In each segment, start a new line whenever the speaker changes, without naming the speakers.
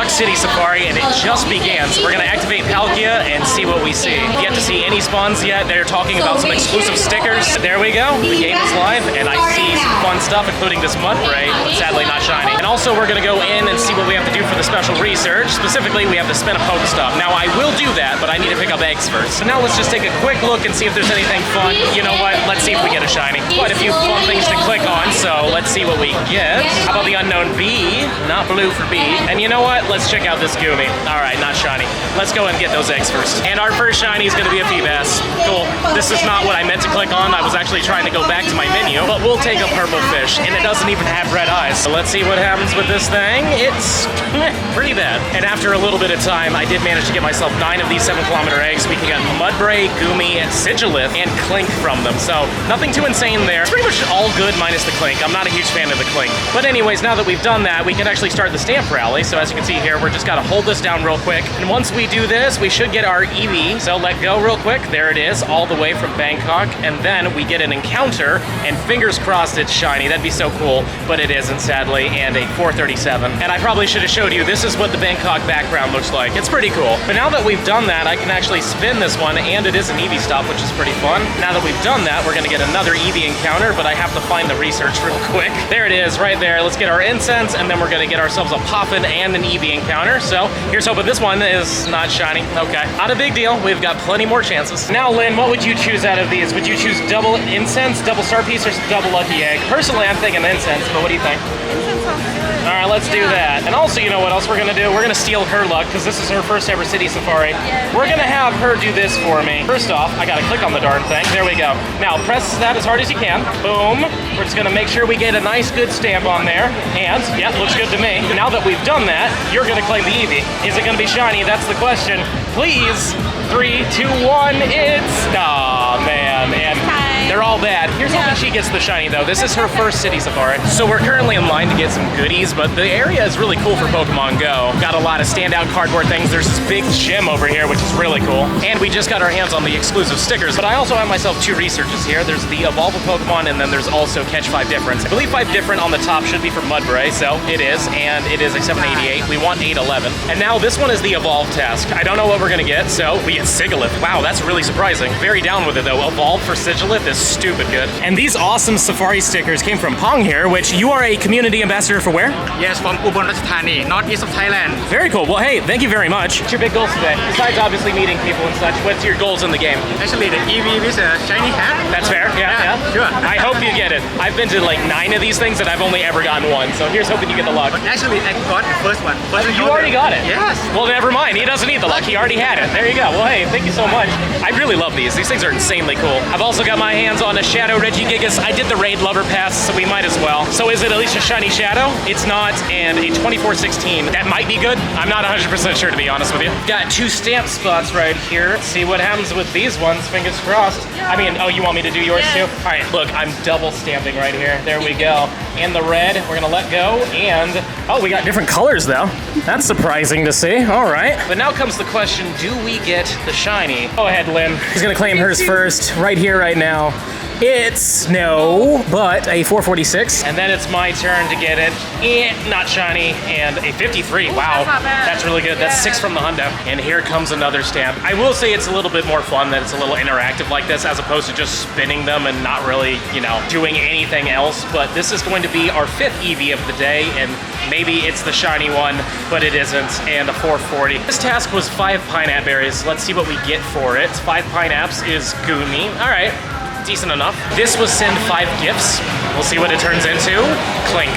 Bangkok City Safari, and it just began. So we're gonna activate Palkia and see what we see. Yet to see any spawns yet. They're talking about some exclusive stickers. There we go. The game is live, and I see some fun stuff, including this Mudbray, but sadly not shiny. And also we're gonna go in and see what we have to do for the special research. Specifically, we have to spin a Pokestop. Now I will do that, but I need to pick up eggs first. So now let's just take a quick look and see if there's anything fun. You know what? Let's see if we get a shiny. Quite a few fun things to click on, so let's see what we get. How about the Unown B? Not blue for B. And you know what? Let's check out this Goomy. All right, not shiny. Let's go and get those eggs first. And our first shiny is gonna be a Feebas. Cool. This is not what I meant to click on. I was actually trying to go back to my menu, but we'll take a purple fish, and it doesn't even have red eyes. So let's see what happens with this thing. It's pretty bad. And after a little bit of time, I did manage to get myself 9 of these 7-kilometer eggs. We can get Mudbray, Goomy, and Sigilyph, and Clink from them. So nothing too insane there. It's pretty much all good minus the Clink. I'm not a huge fan of the Clink. But anyways, now that we've done that, we can actually start the stamp rally. So as you can see here, we're just gotta hold this down real quick. And once we do this, we should get our Eevee. So let go real quick. There it is, all the way from Bangkok. And then we get an encounter, and fingers crossed it's shiny. That'd be so cool, but it isn't, sadly, and a 437. And I probably should have showed you, this is what the Bangkok background looks like. It's pretty cool. But now that we've done that, I can actually spin this one, and it is an Eevee stop, which is pretty fun. Now that we've done that, we're gonna get another Eevee encounter, but I have to find the research real quick. There it is, right there. Let's get our incense, and then we're gonna get ourselves a Poppin and an Eevee encounter. So here's hoping this one is not shiny. Okay, not a big deal. We've got plenty more chances. Now, Lynn, what would you choose out of these? Would you choose double incense, double star piece, or double lucky egg? Personally, I'm thinking incense, but what do you think?
Incense sounds good.
All right, let's do that. And also, you know what else we're gonna do? We're gonna steal her luck, because this is her first ever city safari.
Yes.
We're gonna have her do this for me. First off, I gotta click on the darn thing. There we go. Now, press that as hard as you can. Boom. We're just gonna make sure we get a nice, good stamp on there. And, yeah, looks good to me. Now that we've done that, you're gonna claim the Eevee. Is it gonna be shiny? That's the question. Please. 3, 2, 1, it's... Aw, man. And they're all bad. Here's hoping she gets the shiny, though. This is her first city safari. So we're currently in line to get some goodies, but the area is really cool for Pokemon GO. Got a lot of standout cardboard things. There's this big gym over here, which is really cool. And we just got our hands on the exclusive stickers. But I also have myself 2 researches here. There's the Evolve a Pokemon, and then there's also Catch 5 Difference. I believe 5 Different on the top should be for Mudbray, so it is, and it is a 788. We want 811. And now this one is the Evolve task. I don't know what we're gonna get, so we get Sigilyph. Wow, that's really surprising. Very down with it, though. Evolve for Sigilyph is stupid good. And these awesome safari stickers came from Pong here, which you are a community ambassador for where?
Yes, from Ubon Ratchathani, northeast of Thailand.
Very cool. Well, hey, thank you very much. What's your big goals today? Besides obviously meeting people and such, what's your goals in the game?
Actually, the Eevee with a shiny hat.
That's fair, yeah.
Sure.
I hope you get it. I've been to like 9 of these things and I've only ever gotten one, so here's hoping you get the luck.
But actually, I got the first one.
You already got it?
Yes.
Well, never mind. He doesn't need the luck. He already had it. There you go. Well, hey, thank you so much. I really love these. These things are insanely cool. I've also got my hands on a Shadow Regigigas. I did the Raid Lover Pass, so we might as well. So is it at least a shiny Shadow? It's not, and a 2416. That might be good. I'm not 100% sure, to be honest with you. Got 2 stamp spots right here. Let's see what happens with these ones. Fingers crossed. I mean, oh, you want me to do yours too? All right, look, I'm double stamping right here. There we go. And the red, we're gonna let go, and oh, we got different colors though. That's surprising to see. All right. But now comes the question, do we get the shiny? Go ahead, Lynn. He's gonna claim hers first, right here, right now. It's no, but a 446. And then it's my turn to get it. Not shiny, and a 53. Wow,
that's not bad.
That's really good. That's 6 from the hundo. And here comes another stamp. I will say it's a little bit more fun that it's a little interactive like this, as opposed to just spinning them and not really, you know, doing anything else. But this is going to be our 5th Eevee of the day, and maybe it's the shiny one, but it isn't, and a 440. This task was 5 pineapple berries. Let's see what we get for it. 5 pineapples is Goomy. All right. Decent enough. This was send 5 gifts. We'll see what it turns into. Clink.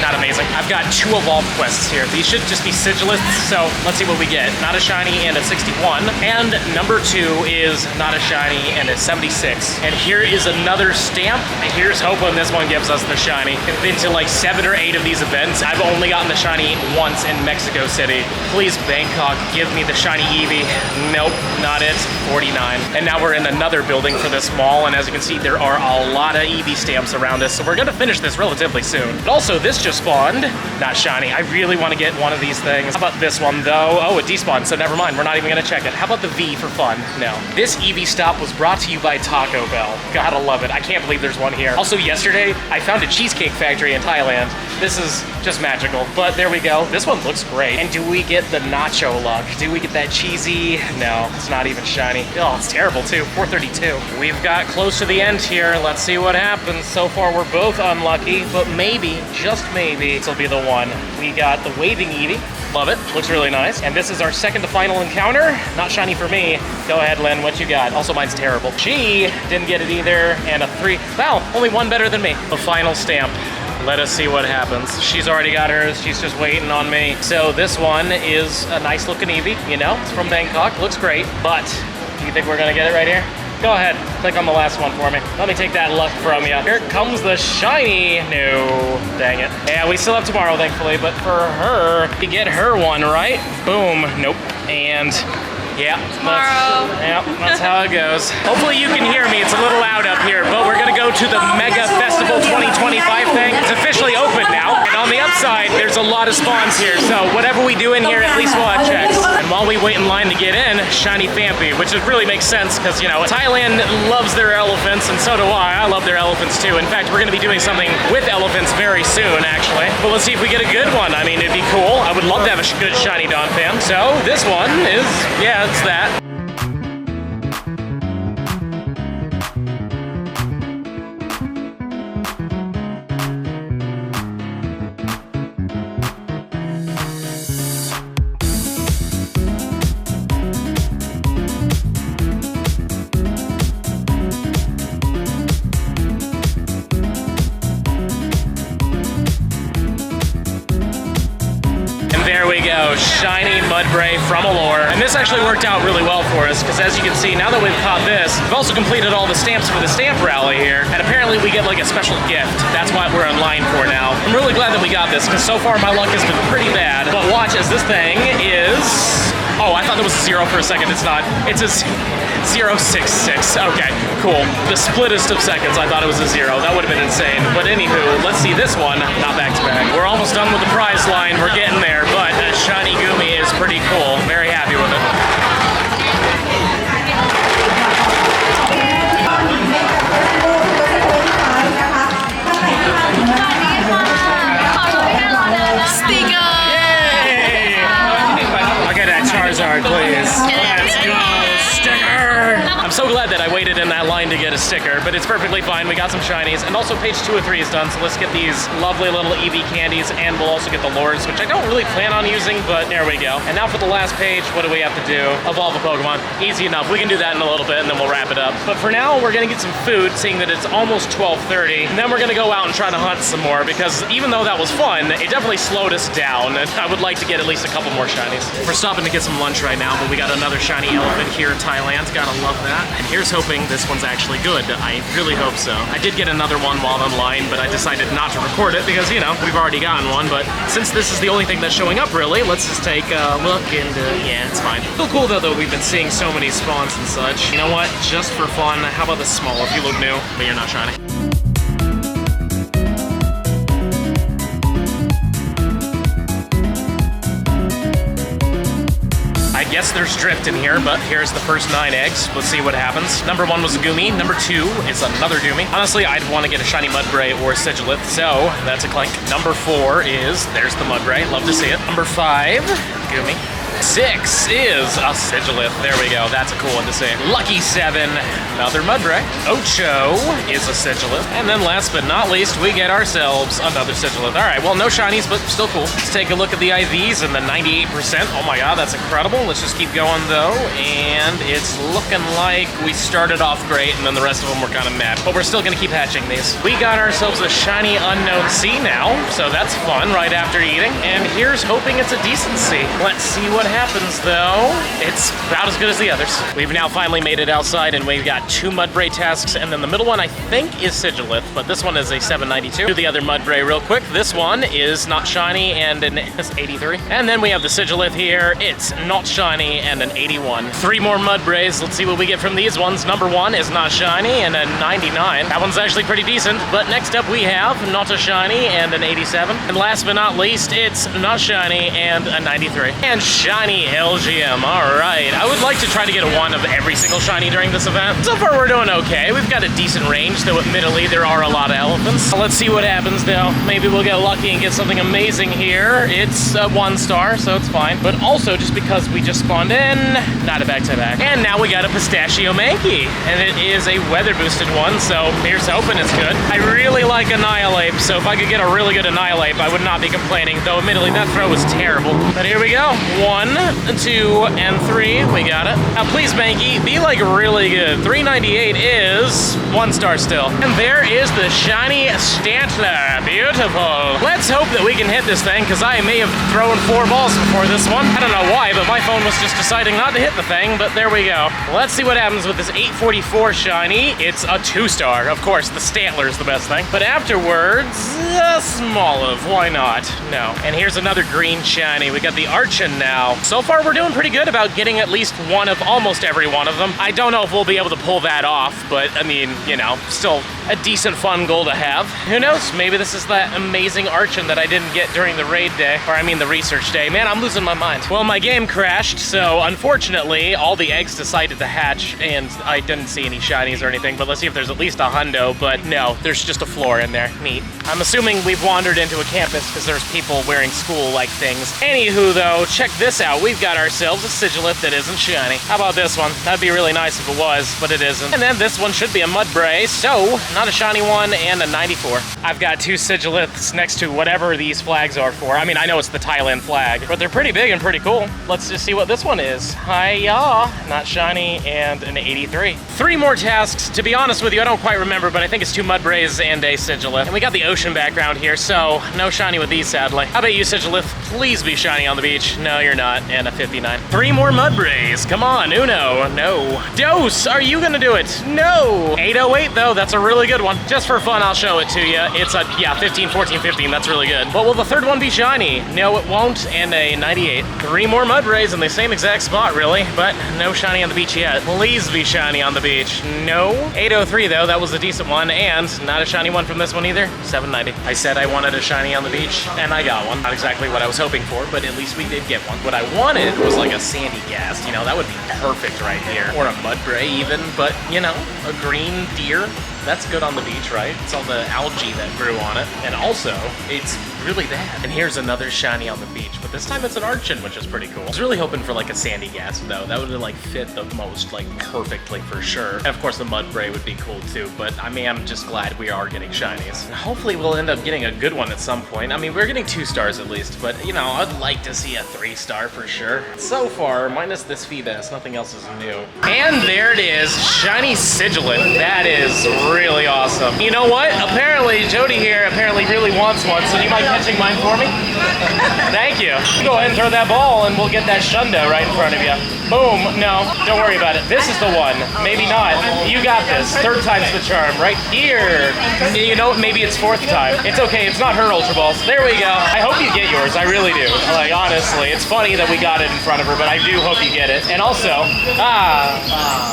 Not amazing. I've got 2 evolved quests here. These should just be Sigilists, so let's see what we get. Not a shiny and a 61. And number 2 is not a shiny and a 76. And here is another stamp. Here's hoping this one gives us the shiny. I've been to like 7 or 8 of these events. I've only gotten the shiny once in Mexico City. Please, Bangkok, give me the shiny Eevee. Nope, not it. 49. And now we're in another building for this mall, and as you can see, there are a lot of Eevee stamps around us, so we're gonna finish this relatively soon. But also, this just spawned, not shiny. I really want to get one of these things. How about this one, though? Oh, it despawned, so never mind. We're not even gonna check it. How about the V for fun? No. This Eevee stop was brought to you by Taco Bell. Gotta love it. I can't believe there's one here. Also, yesterday, I found a cheesecake factory in Thailand. This is just magical, but there we go. This one looks great. And do we get the nacho luck? Do we get that cheesy? No, it's not even shiny. Oh, it's terrible too, 432. We've got close to the end here. Let's see what happens. So far, we're both unlucky, but maybe, just maybe, this will be the one. We got the waving Eevee. Love it, looks really nice. And this is our second to final encounter. Not shiny for me. Go ahead, Lynn, what you got? Also, mine's terrible. She didn't get it either, and a 3. Wow, only one better than me. The final stamp. Let us see what happens. She's already got hers. She's just waiting on me. So this one is a nice looking Eevee. You know, it's from Bangkok. Looks great. But do you think we're gonna get it right here? Go ahead, click on the last one for me. Let me take that luck from you. Here comes the shiny. No, dang it. Yeah, we still have tomorrow, thankfully. But for her, to get her one right, boom, nope. And yeah, that's how it goes. Hopefully you can hear me. It's a little loud up here, but we're gonna go to the Mega Festival 2025 thing. It's officially open now. And on the upside, there's a lot of spawns here. So whatever we do in here, at least we'll have checks. And while we wait in line to get in, shiny Phampy, which really makes sense because, you know, Thailand loves their elephants, and so do I. I love their elephants too. In fact, we're gonna be doing something with elephants very soon, actually. But let's see if we get a good one. I mean, it'd be cool. I would love to have a good shiny Donphan. So this one is, yeah, it's that. There we go, shiny Mudbray from Allure. And this actually worked out really well for us, because as you can see, now that we've caught this, we've also completed all the stamps for the stamp rally here, and apparently we get like a special gift. That's what we're in line for now. I'm really glad that we got this, because so far my luck has been pretty bad. But watch as this thing is... Oh, I thought it was a 0 for a second. It's not. It's a 066. Okay, cool. The splittest of seconds, I thought it was a 0. That would have been insane. But anywho, let's see this one. Not back to back. We're almost done with the prize line. We're getting there, but that shiny Gumi is pretty cool. Very happy with it.
Sticker!
Charizard, please. Let's go, sticker! I'm so glad that I waited in that line to get a sticker, but it's perfectly fine. We got some shinies, and also page 2 of 3 is done, so let's get these lovely little Eevee candies, and we'll also get the lures, which I don't really plan on using, but there we go. And now for the last page, what do we have to do? Evolve a Pokemon. Easy enough. We can do that in a little bit, and then we'll wrap it up. But for now, we're gonna get some food, seeing that it's almost 12:30, and then we're gonna go out and try to hunt some more, because even though that was fun, it definitely slowed us down, and I would like to get at least a couple more shinies. We're stopping to get some lunch right now, but we got another shiny elephant here in Thailand. Gotta love that. And here's hoping this one's actually good. I really hope so. I did get another one while online, but I decided not to record it because, you know, we've already gotten one. But since this is the only thing that's showing up, really, let's just take a look and, yeah, it's fine. Still cool, though, we've been seeing so many spawns and such. You know what? Just for fun, how about the small? If you look new, but you're not shiny. I guess there's drift in here, but here's the first 9 eggs. Let's see what happens. Number 1 was a Gumi. Number 2 is another Gumi. Honestly, I'd want to get a shiny Mudbray or Sigilyph, so that's a clink. Number 4 is, there's the Mudbray. Love to see it. Number 5, Gumi. 6 is a Sigilyph. There we go. That's a cool one to see. Lucky 7, another Mudbray. Ocho is a Sigilyph. And then last but not least, we get ourselves another Sigilyph. All right, well, no shinies, but still cool. Let's take a look at the IVs and the 98%. Oh my god, that's incredible. Let's just keep going, though. And it's looking like we started off great, and then the rest of them were kind of mad. But we're still going to keep hatching these. We got ourselves a shiny Unown C now, so that's fun right after eating. And here's hoping it's a decent C. Let's see what what happens, though. It's about as good as the others. We've now finally made it outside, and we've got 2 Mudbray tasks, and then the middle one I think is Sigilyph, but this one is a 792. Do the other Mudbray real quick. This one is not shiny and an 83. And then we have the Sigilyph here. It's not shiny and an 81. 3 more Mudbrays. Let's see what we get from these ones. Number 1 is not shiny and a 99. That one's actually pretty decent. But next up we have not a shiny and an 87. And last but not least, it's not shiny and a 93. And shiny LGM. All right. I would like to try to get a 1 of every single shiny during this event. So far we're doing okay. We've got a decent range, though admittedly there are a lot of elephants. Let's see what happens though. Maybe we'll get lucky and get something amazing here. It's a 1 star, so it's fine. But also just because we just spawned in, not a back-to-back. And now we got a Pistachio Mankey. And it is a weather boosted one, so here's hoping it's good. I really like Annihilate, so if I could get a really good Annihilate, I would not be complaining, though admittedly that throw was terrible. But here we go. 1, 2, and 3. We got it. Now please, Mankey, be like really good. 398 is 1 star still. And there is the shiny Stantler. Beautiful. Let's hope that we can hit this thing, because I may have thrown 4 balls before this one. I don't know why, but my phone was just deciding not to hit the thing, but there we go. Let's see what happens with this 844 shiny. It's a 2 star. Of course, the Stantler is the best thing. But afterwards, a Smoliv. Why not? No. And here's another green shiny. We got the Archon now. So far, we're doing pretty good about getting at least 1 of almost every one of them. I don't know if we'll be able to pull that off, but I mean, you know, still a decent fun goal to have. Who knows? Maybe this is that amazing Archon that I didn't get during the raid day, or I mean the research day. Man, I'm losing my mind. Well, my game crashed, so unfortunately, all the eggs decided to hatch, and I didn't see any shinies or anything, but let's see if there's at least a hundo, but no, there's just a floor in there. Neat. I'm assuming we've wandered into a campus because there's people wearing school-like things. Anywho, though, check this out. We've got ourselves a Sigilyph that isn't shiny. How about this one? That'd be really nice if it was, but it isn't. And then this one should be a Mudbray, so not a shiny one and a 94. I've got 2 Sigilyphs next to whatever these flags are for. I mean, I know it's the Thailand flag, but they're pretty big and pretty cool. Let's just see what this one is. Hiya! Not shiny and an 83. 3 more tasks. To be honest with you, I don't quite remember, but I think it's 2 Mudbrays and a Sigilyph. And we got the ocean background here, so no shiny with these, sadly. How about you, Sigilyph? Please be shiny on the beach. No, you're not. And a 59. 3 more Mudbrays. Come on, Uno. No. Dose, are you gonna do it? No. 808, though. That's a really good one. Just for fun, I'll show it to you. It's a, yeah, 15, 14, 15. That's really good. But will the 3rd one be shiny? No, it won't. And a 98. 3 more Mudbrays in the same exact spot, really. But no shiny on the beach yet. Please be shiny on the beach. No. 803, though. That was a decent one. And not a shiny one from this one either. 790. I said I wanted a shiny on the beach, and I got one. Not exactly what I was hoping for, but at least we did get one. What I wanted was like a sandy ghast. You know, that would be perfect right here. Or a Mudbray even, but you know, a green deer. That's good on the beach, right? It's all the algae that grew on it. And also, it's really bad. And here's another shiny on the beach, but this time it's an Archon, which is pretty cool. I was really hoping for like a sandy ghast though. That would like fit the most like perfectly for sure. And of course the Mudbray would be cool too, but I mean, I'm just glad we are getting shinies. And hopefully we'll end up getting a good one at some point. I mean, we're getting 2 stars at least, but you know, I'd like to see a 3 star for sure. So far, minus this Phoebus, nothing else is new. And there it is, shiny Sigilyph. That is really awesome. You know what? Apparently, Jody here apparently really wants one, so do you mind catching mine for me? Thank you. Go ahead and throw that ball and we'll get that shundo right in front of you. Boom. No, don't worry about it. This is the one. Maybe not. You got this. 3rd time's the charm. Right here. You know, maybe it's 4th time. It's okay. It's not her Ultra Balls. There we go. I hope you get yours. I really do. Like, honestly. It's funny that we got it in front of her, but I do hope you get it. And also,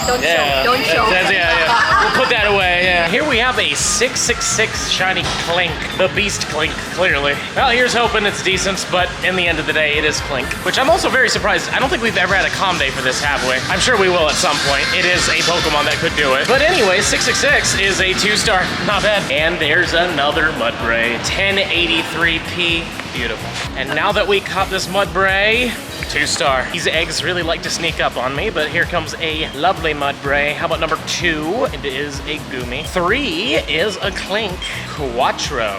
Don't show. Don't show.
Yeah. We'll put that away. Yeah. Here we have a 666 shiny Clink. The Beast Clink, clearly. Well, here's hoping it's decent, but in the end of the day, it is Clink. Which I'm also very surprised. I don't think we've ever had a comm day for this, have we? I'm sure we will at some point. It is a Pokemon that could do it. But anyway, 666 is a 2 star. Not bad. And there's another Mudbray. 1083p. Beautiful. And now that we caught this Mudbray, 2 star. These eggs really like to sneak up on me, but here comes a lovely Mudbray. How about number 2? It is a Goomy. 3 is a Clink. Quattro,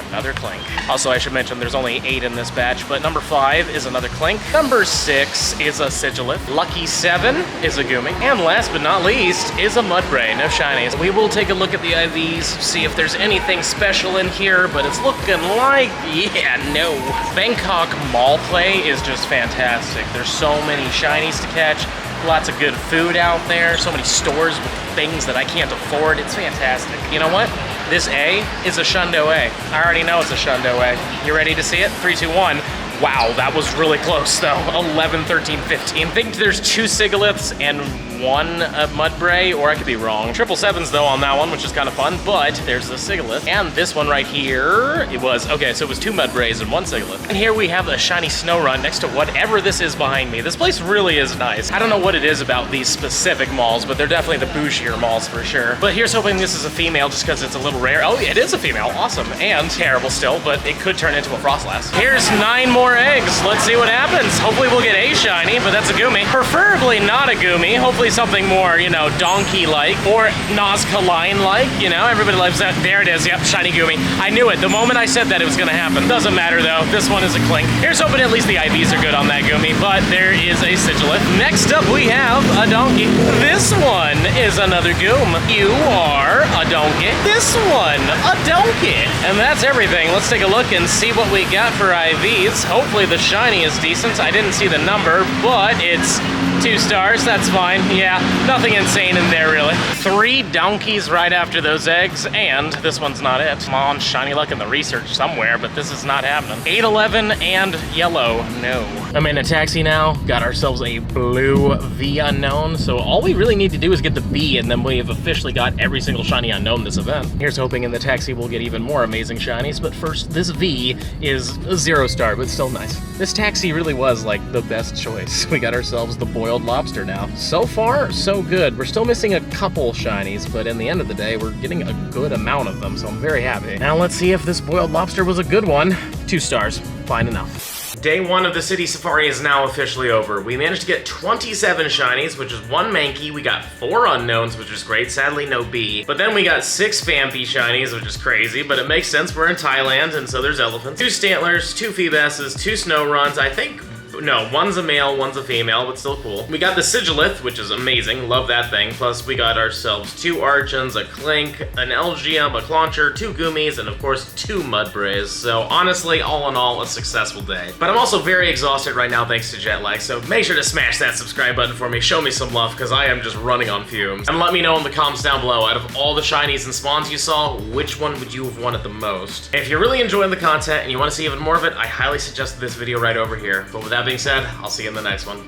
another Clink. Also, I should mention there's only 8 in this batch, but number 5 is another Clink. Number 6 is a Sigilyph. Lucky 7 is a Goomy. And last but not least is a Mudbray. No shinies. We will take a look at the IVs, see if there's anything special in here, but it's looking like, yeah, no. Bangkok Mall Play is just fantastic. fantastic. There's so many shinies to catch, lots of good food out there, so many stores with things that I can't afford. It's fantastic. You know what? This A is a Shundo A. I already know it's a Shundo A. You ready to see it? 3, 2, 1. Wow, that was really close though. 11, 13, 15. I think there's 2 Sigilyphs and 1 Mudbray, or I could be wrong. 777s though on that one, which is kind of fun, but there's the Sigilyph. And this one right here, it was 2 Mudbrays and 1 Sigilyph. And here we have a shiny Snorunt next to whatever this is behind me. This place really is nice. I don't know what it is about these specific malls, but they're definitely the bougier malls for sure. But here's hoping this is a female just because it's a little rare. Oh, it is a female, awesome. And terrible still, but it could turn into a Frostlass. Here's 9 more eggs. Let's see what happens. Hopefully we'll get a shiny, but that's a Goomy. Preferably not a Goomy. Hopefully something more, you know, donkey-like or Nazcaline-like, you know, everybody loves that. There it is, yep, shiny Goomy. I knew it. The moment I said that, it was gonna happen. Doesn't matter though, this one is a Clink. Here's hoping at least the IVs are good on that Goomy, but there is a Sigilyph. Next up we have a donkey. This one is another Goom. You are a donkey. This one, a donkey. And that's everything. Let's take a look and see what we got for IVs. Hopefully the shiny is decent. I didn't see the number, but it's 2 stars, that's fine. Yeah, nothing insane in there really. 3 donkeys right after those eggs, and this one's not it. Come on, shiny luck in the research somewhere, but this is not happening. 8, 11, and yellow, no. I'm in a taxi now, got ourselves a blue V Unown, so all we really need to do is get the B, and then we've officially got every single shiny Unown this event. Here's hoping in the taxi we'll get even more amazing shinies, but first, this V is a 0 star, but still nice. This taxi really was like the best choice. We got ourselves the boiled lobster now. So far, so good. We're still missing a couple shinies, but in the end of the day, we're getting a good amount of them, so I'm very happy. Now let's see if this boiled lobster was a good one. 2 stars, fine enough. Day 1 of the City Safari is now officially over. We managed to get 27 shinies, which is 1 Mankey. We got 4 Unowns, which is great. Sadly, no B. But then we got 6 Phanpy shinies, which is crazy, but it makes sense. We're in Thailand, and so there's elephants. 2 Stantlers, 2 Feebasses, 2 Snowrunts. I think, no, 1's a male, 1's a female, but still cool. We got the Sigilyph, which is amazing. Love that thing. Plus, we got ourselves 2 Archons, a Clink, an Elgium, a Clauncher, 2 Goomies, and of course, 2 Mudbrays. So honestly, all in all, a successful day. But I'm also very exhausted right now thanks to jet lag, so make sure to smash that subscribe button for me. Show me some love, because I am just running on fumes. And let me know in the comments down below, out of all the shinies and spawns you saw, which one would you have wanted the most? If you're really enjoying the content and you want to see even more of it, I highly suggest this video right over here. But with that being said, I'll see you in the next one.